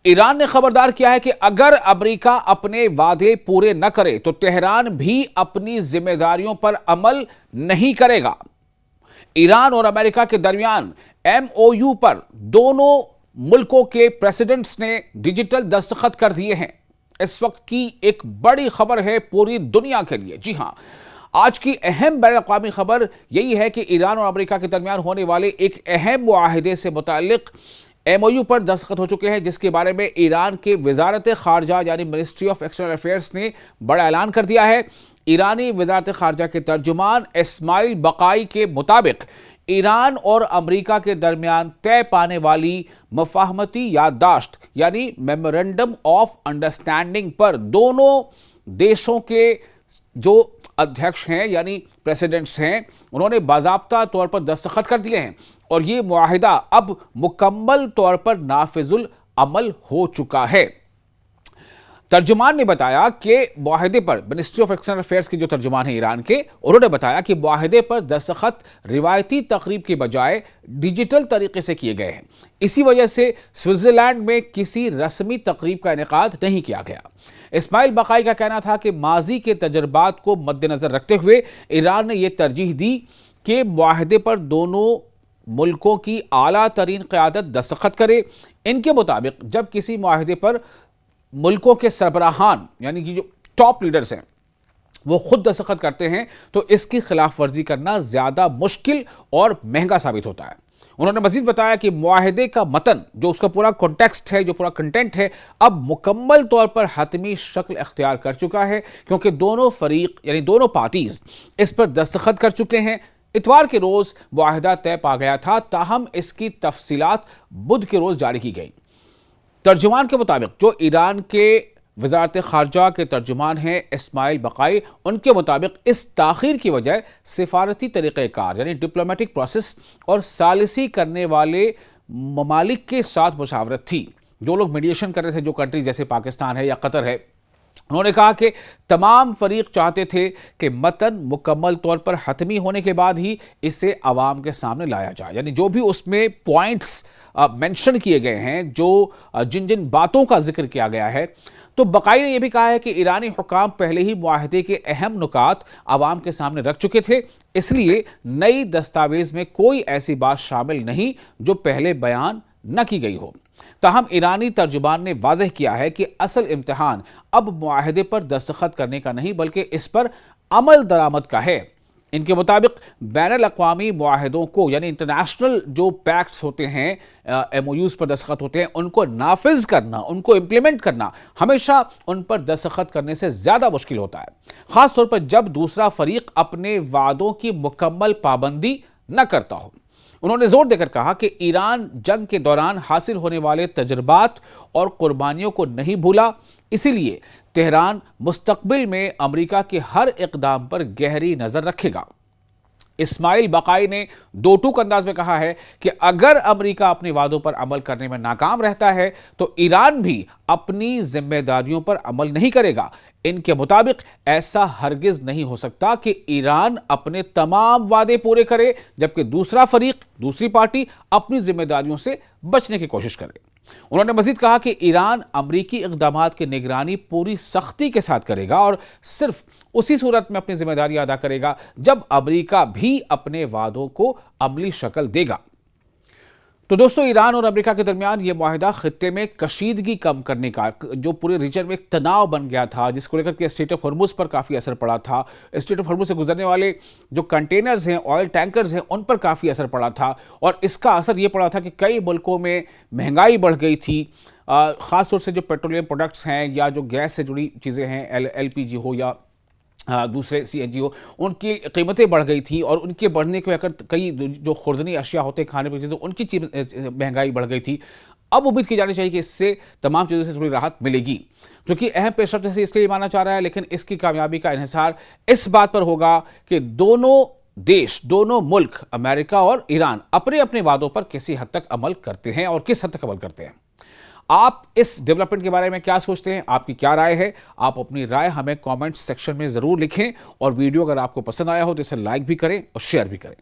Iran ने खबरदार किया है कि अगर अमेरिका अपने वादे पूरे न करे तो तेहरान भी अपनी जिम्मेदारियों पर अमल नहीं करेगा। ईरान और अमेरिका के दरमियान एमओयू पर दोनों मुल्कों के प्रेसिडेंट्स ने डिजिटल दस्तखत कर दिए हैं। इस वक्त की एक बड़ी खबर है पूरी दुनिया के लिए। जी हां, आज की अहम बैनुल-अक़वामी खबर यही है कि ईरान और अमेरिका के दरमियान होने वाले एक अहम मुआहदे से मुताल्लिक एमओयू पर दस्तखत हो चुके हैं, जिसके बारे में ईरान के वजारत खारजा यानी मिनिस्ट्री ऑफ एक्सटर्नल अफेयर्स ने बड़ा ऐलान कर दिया है। ईरानी वजारत खारजा के तर्जुमान इस्माइल बकाई के मुताबिक ईरान और अमेरिका के दरमियान तय पाने वाली मफाहमती याददाश्त यानी मेमोरेंडम ऑफ अंडरस्टैंडिंग पर दोनों देशों के जो अध्यक्ष हैं यानी प्रेसिडेंट्स हैं, उन्होंने बाज़ाब्ता तौर पर दस्तखत कर दिए हैं और ये मुआहिदा अब मुकम्मल तौर पर नाफिजुल अमल हो चुका है। तर्जुमान ने बताया कि मुआहिदे पर, मिनिस्ट्री ऑफ एक्सटर्नल अफेयर्स के जो तर्जुमान हैं ईरान के, उन्होंने बताया कि मुआहिदे पर दस्तखत रिवायती तकरीब के बजाय डिजिटल तरीके से किए गए हैं। इसी वजह से स्विट्जरलैंड में किसी रस्मी तकरीब का इनेकाद नहीं किया गया। इस्माइल बकाई का कहना था कि माजी के तजर्बात को मद्देनजर रखते हुए ईरान ने यह तरजीह दी कि मुआहिदे पर दोनों मुल्कों की आला तरीन क़यादत दस्तखत करे। इनके मुताबिक जब किसी मुआहिदे पर मुल्कों के सरबराहान यानी कि जो टॉप लीडर्स हैं वो खुद दस्तखत करते हैं तो इसकी खिलाफ वर्जी करना ज्यादा मुश्किल और महंगा साबित होता है। उन्होंने मजीद बताया कि मुआहिदे का मतन, जो उसका पूरा कॉन्टेक्स्ट है, जो पूरा कंटेंट है, अब मुकम्मल तौर पर हतमी शक्ल इख्तियार कर चुका है, क्योंकि दोनों फरीक यानी दोनों पार्टीज इस पर दस्तखत कर चुके हैं। इतवार के रोज मुआहिदा तय पा गया था, ताहम इसकी तफसीलात बुध के रोज जारी की गई। तर्जुमान के मुताबिक जो ईरान के वजारत खारजा के तर्जुमान हैं इस्माइल बकाई, उनके मुताबिक इस ताखीर की वजह सिफारती तरीक़ेकार यानी डिप्लोमेटिक प्रोसेस और सालिसी करने वाले ममालिक के साथ मुशावरत थी। जो लोग मीडिएशन कर रहे थे, जो कंट्रीज जैसे पाकिस्तान है या कतर है, उन्होंने कहा कि तमाम फरीक चाहते थे कि मतन मुकम्मल तौर पर हतमी होने के बाद ही इसे अवाम के सामने लाया जाए, यानी जो भी उसमें पॉइंट्स मेंशन किए गए हैं, जो जिन जिन बातों का जिक्र किया गया है। तो बकाई ने यह भी कहा है कि ईरानी हुकाम पहले ही मुआहिदे के अहम नुकात अवाम के सामने रख चुके थे, इसलिए नई दस्तावेज में कोई ऐसी बात शामिल नहीं जो पहले बयान न की गई हो। ताहम ईरानी तर्जुमान ने वाज़ेह किया है कि असल इम्तिहान अब मुआहिदे पर दस्तखत करने का नहीं बल्कि इस पर अमल दरामद का है। इनके मुताबिक बैनुल-अक़वामी मुआहिदों को यानी इंटरनेशनल जो पैक्ट्स होते हैं, एमओयूज पर दस्तखत होते हैं, उनको नाफिज करना, उनको इम्प्लीमेंट करना हमेशा उन पर दस्तखत करने से ज़्यादा मुश्किल होता है, ख़ास तौर पर जब दूसरा फरीक अपने वादों की मुकम्मल पाबंदी न करता हो। उन्होंने जोर देकर कहा कि ईरान जंग के दौरान हासिल होने वाले तजर्बात और कुर्बानियों को नहीं भूला, इसीलिए तेहरान मुस्तकबिल में अमेरिका के हर इक़दाम पर गहरी नज़र रखेगा। इस्माइल बकाई ने दो टूक अंदाज में कहा है कि अगर अमेरिका अपने वादों पर अमल करने में नाकाम रहता है तो ईरान भी अपनी जिम्मेदारियों पर अमल नहीं करेगा। इनके मुताबिक ऐसा हरगिज नहीं हो सकता कि ईरान अपने तमाम वादे पूरे करे जबकि दूसरा फरीक, दूसरी पार्टी अपनी जिम्मेदारियों से बचने की कोशिश करे। उन्होंने मजीद कहा कि ईरान अमरीकी इक़दामात की निगरानी पूरी सख्ती के साथ करेगा और सिर्फ उसी सूरत में अपनी जिम्मेदारी अदा करेगा जब अमरीका भी अपने वादों को अमली शक्ल देगा। तो दोस्तों, ईरान और अमेरिका के दरमियान यह मुआहिदा खित्ते में कशीदगी कम करने का, जो पूरे रीजन में एक तनाव बन गया था, जिसको लेकर के स्ट्रेट ऑफ हॉर्मुज़ पर काफ़ी असर पड़ा था, स्ट्रेट ऑफ हॉर्मुज़ से गुजरने वाले जो कंटेनर्स हैं, ऑयल टैंकर्स हैं, उन पर काफ़ी असर पड़ा था और इसका असर ये पड़ा था कि कई मुल्कों में महंगाई बढ़ गई थी। ख़ास तौर से जो पेट्रोलियम प्रोडक्ट्स हैं या जो गैस से जुड़ी चीज़ें हैं, एलपीजी हो या दूसरे सीएनजी हो, उनकी कीमतें बढ़ गई थी और उनके बढ़ने के अगर कई जो खुर्दनी अशिया होते हैं, खाने पीने, तो उनकी महंगाई बढ़ गई थी। अब उम्मीद की जानी चाहिए कि इससे तमाम चीज़ों से थोड़ी राहत मिलेगी, जो कि अहम पेशरफ्त से इसलिए माना जा रहा है। लेकिन इसकी कामयाबी का इन्हिसार इस बात पर होगा कि दोनों देश, दोनों मुल्क, अमेरिका और ईरान, अपने अपने वादों पर किसी हद तक अमल करते हैं और किस हद तक अमल करते हैं। आप इस डेवलपमेंट के बारे में क्या सोचते हैं? आपकी क्या राय है? आप अपनी राय हमें कमेंट सेक्शन में ज़रूर लिखें और वीडियो अगर आपको पसंद आया हो तो इसे लाइक भी करें और शेयर भी करें।